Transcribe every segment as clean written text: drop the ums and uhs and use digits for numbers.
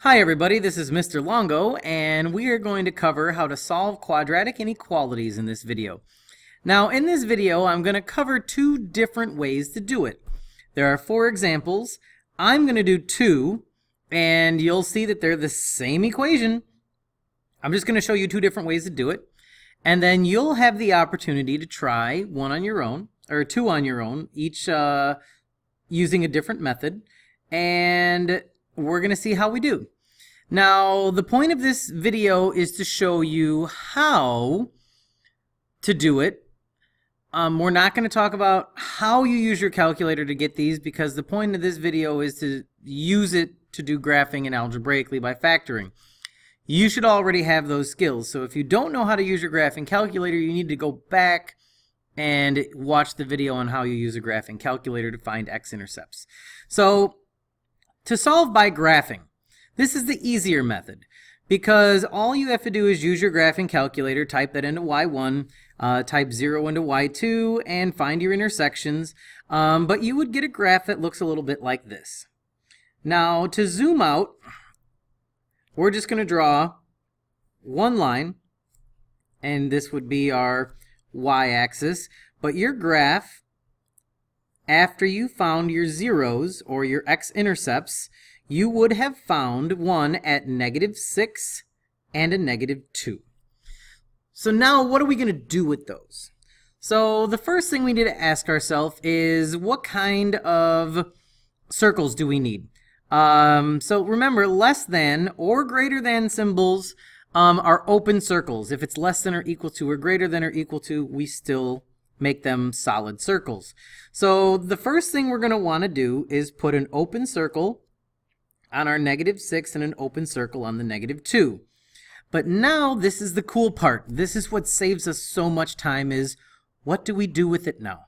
Hi everybody, this is Mr. Longo, and we are going to cover how to solve quadratic inequalities in this video. Now, in this video, I'm going to cover two different ways to do it. There are 4 examples. I'm going to do 2, and you'll see that they're the same equation. I'm just going to show you 2 different ways to do it, and then you'll have the opportunity to try 1 on your own, or 2 on your own, each using a different method, and we're going to see how we do. Now, the point of this video is to show you how to do it. We're not going to talk about how you use your calculator to get these, because the point of this video is to use it to do graphing and algebraically by factoring. You should already have those skills, so if you don't know how to use your graphing calculator, you need to go back and watch the video on how you use a graphing calculator to find x-intercepts. So, to solve by graphing, this is the easier method, because all you have to do is use your graphing calculator, type that into y1, type 0 into y2, and find your intersections, but you would get a graph that looks a little bit like this. Now, to zoom out, we're just going to draw one line, and this would be our y-axis, but your graph, after you found your zeros, or your x-intercepts, you would have found one at -6 and a -2. So now what are we going to do with those? So the first thing we need to ask ourselves is, what kind of circles do we need? So remember, less than or greater than symbols are open circles. If it's less than or equal to or greater than or equal to, we still make them solid circles. So the first thing we're going to want to do is put an open circle on our -6 and an open circle on the -2. But now this is the cool part. This is what saves us so much time, is what do we do with it now?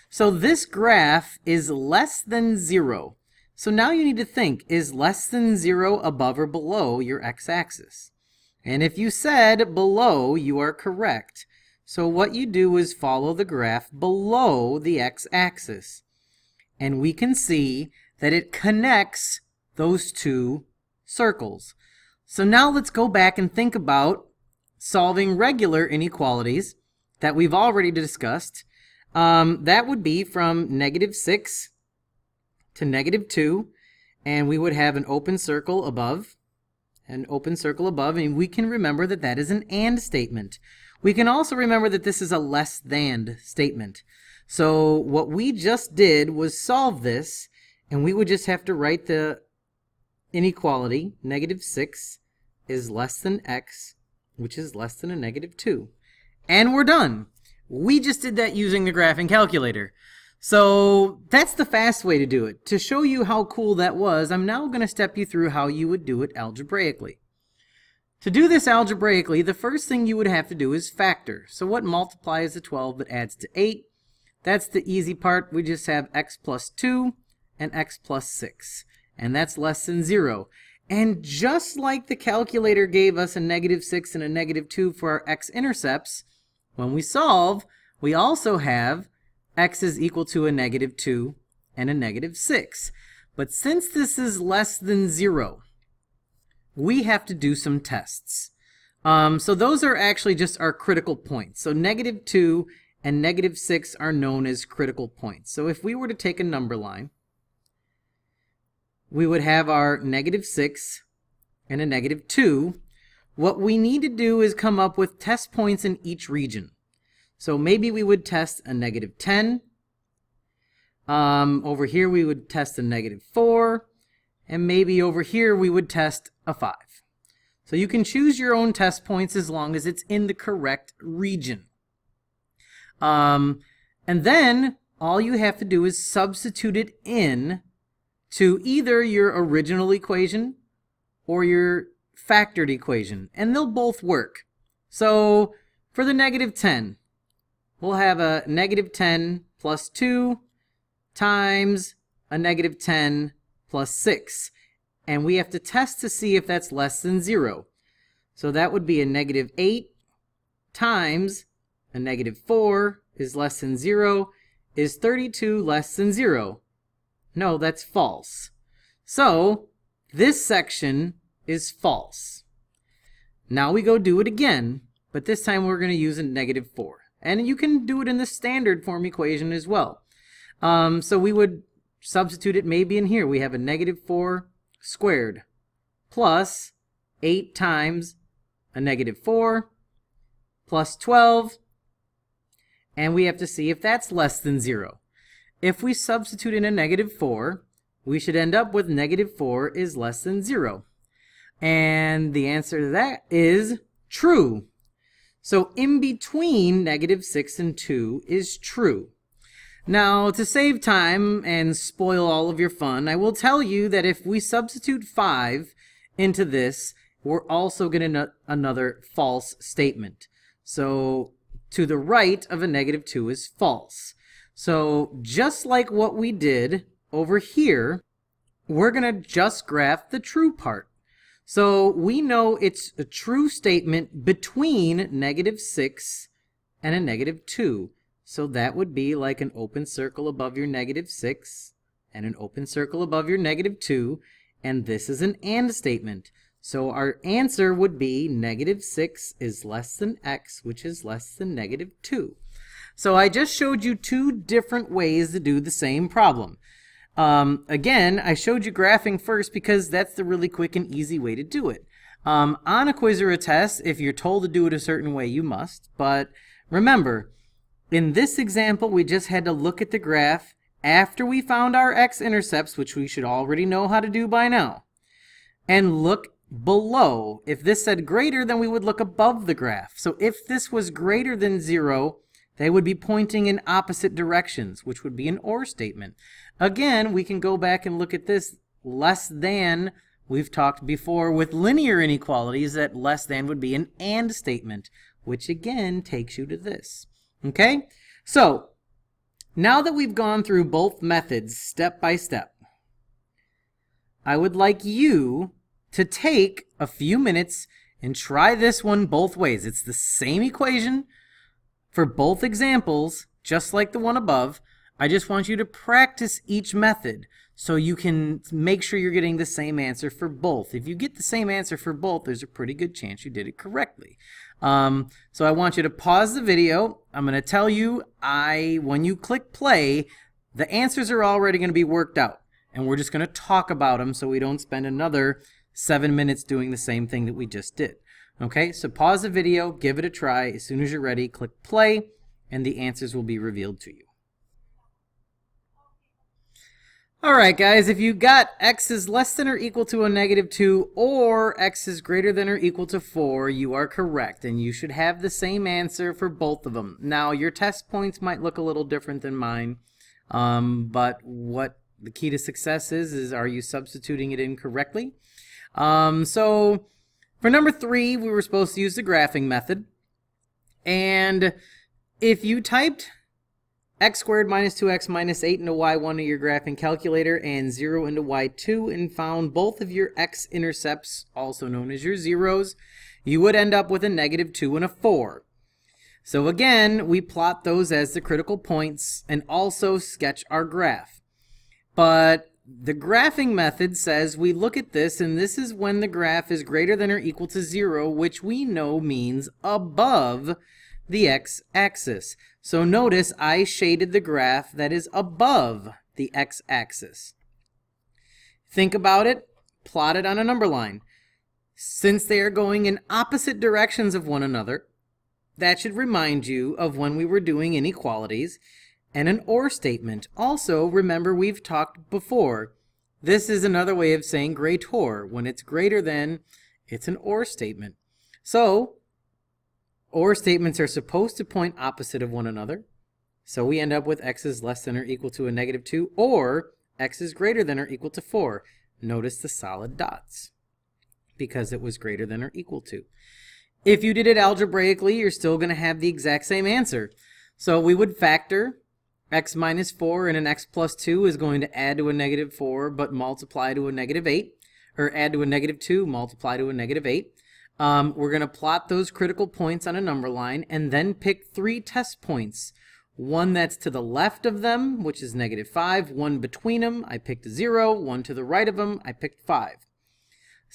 So this graph is less than 0. So now you need to think, is less than 0 above or below your x-axis? And if you said below, you are correct. So what you do is follow the graph below the x-axis. And we can see that it connects those 2 circles. So now let's go back and think about solving regular inequalities that we've already discussed. That would be from -6 to -2, and we would have an open circle above, and we can remember that that is an AND statement. We can also remember that this is a less than statement. So what we just did was solve this, and we would just have to write the inequality, -6 is less than x, which is less than a -2. And we're done. We just did that using the graphing calculator. So that's the fast way to do it. To show you how cool that was, I'm now going to step you through how you would do it algebraically. To do this algebraically, the first thing you would have to do is factor. So what multiplies to 12 but adds to 8? That's the easy part. We just have x plus 2 and x plus 6. And that's less than 0. And just like the calculator gave us a -6 and a -2 for our x-intercepts, when we solve, we also have x is equal to a -2 and a -6. But since this is less than 0, we have to do some tests. So those are actually just our critical points. So -2 and -6 are known as critical points. So if we were to take a number line, we would have our -6 and a -2. What we need to do is come up with test points in each region. So maybe we would test a -10. Over here we would test a -4. And maybe over here we would test a 5. So you can choose your own test points as long as it's in the correct region. And then all you have to do is substitute it in to either your original equation or your factored equation, and they'll both work. So for the -10, we'll have a -10 plus 2 times a -10 plus 6, and we have to test to see if that's less than 0. So that would be a -8 times a -4 is less than 0. Is 32 less than 0? No, that's false. So This section is false. Now we go do it again, but this time we're going to use a negative 4. And you can do it in the standard form equation as well. So we would substitute it maybe in here. We have a negative 4 squared plus 8 times a negative 4 plus 12. And we have to see if that's less than 0. If we substitute in a negative 4, we should end up with negative 4 is less than 0. And the answer to that is true. So in between negative 6 and 2 is true. Now, to save time and spoil all of your fun, I will tell you that if we substitute 5 into this, we're also going to another false statement. So to the right of a negative 2 is false. So just like what we did over here, we're going to just graph the true part. So we know it's a true statement between negative 6 and a negative 2. So that would be like an open circle above your negative 6 and an open circle above your negative 2. And this is an AND statement. So our answer would be negative 6 is less than x, which is less than negative 2. So I just showed you two different ways to do the same problem. Again, I showed you graphing first because that's the really quick and easy way to do it. On a quiz or a test, if you're told to do it a certain way, you must. But remember, in this example, we just had to look at the graph after we found our x-intercepts, which we should already know how to do by now, and look below. If this said greater, then we would look above the graph. So if this was greater than 0, they would be pointing in opposite directions, which would be an OR statement. Again, we can go back and look at this less than. We've talked before with linear inequalities that less than would be an AND statement, which again takes you to this. Okay? So, now that we've gone through both methods step by step, I would like you to take a few minutes and try this one both ways. It's the same equation for both examples, just like the one above. I just want you to practice each method so you can make sure you're getting the same answer for both. If you get the same answer for both, there's a pretty good chance you did it correctly. So I want you to pause the video. I'm going to tell you, when you click play, the answers are already going to be worked out. And we're just going to talk about them so we don't spend another 7 minutes doing the same thing that we just did. Okay, so pause the video, give it a try. As soon as you're ready, click play, and the answers will be revealed to you. Alright guys, if you got x is less than or equal to a negative 2 or x is greater than or equal to 4, you are correct, and you should have the same answer for both of them. Now, your test points might look a little different than mine, but what the key to success is are you substituting it in correctly? So for number 3, we were supposed to use the graphing method, and if you typed x squared minus 2x minus 8 into y1 in your graphing calculator and 0 into y2 and found both of your x-intercepts, also known as your zeros, you would end up with a negative 2 and a 4. So again, we plot those as the critical points and also sketch our graph. But the graphing method says we look at this, and this is when the graph is greater than or equal to 0, which we know means above the x-axis. So notice I shaded the graph that is above the x-axis. Think about it, plot it on a number line. Since they are going in opposite directions of one another, that should remind you of when we were doing inequalities and an OR statement. Also, remember we've talked before. This is another way of saying greater. When it's greater than, it's an OR statement. So, OR statements are supposed to point opposite of one another. So we end up with x is less than or equal to a negative 2 or x is greater than or equal to 4. Notice the solid dots because it was greater than or equal to. If you did it algebraically, you're still going to have the exact same answer. So we would factor x minus 4 and an x plus 2 is going to add to a negative 4 but multiply to a negative 8, or add to a negative 2, multiply to a negative 8. We're going to plot those critical points on a number line and then pick 3 test points. One that's to the left of them, which is negative 5, one between them, I picked 0, one to the right of them, I picked 5.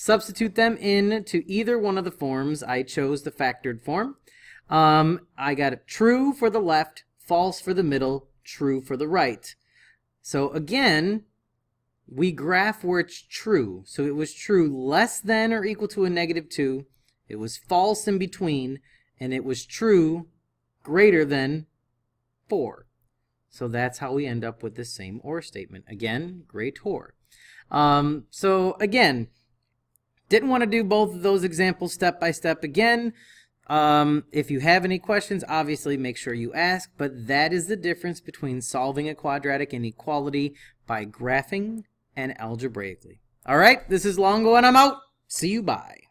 substitute them into either one of the forms. I chose the factored form. I got true for the left, false for the middle, true for the right. So again, we graph where it's true. So it was true less than or equal to a -2. It was false in between, and it was true greater than 4. So that's how we end up with the same OR statement. Again, great OR. So again, didn't want to do both of those examples step by step again. If you have any questions, obviously make sure you ask, but that is the difference between solving a quadratic inequality by graphing and algebraically. All right, this is Longo and I'm out. See you, bye.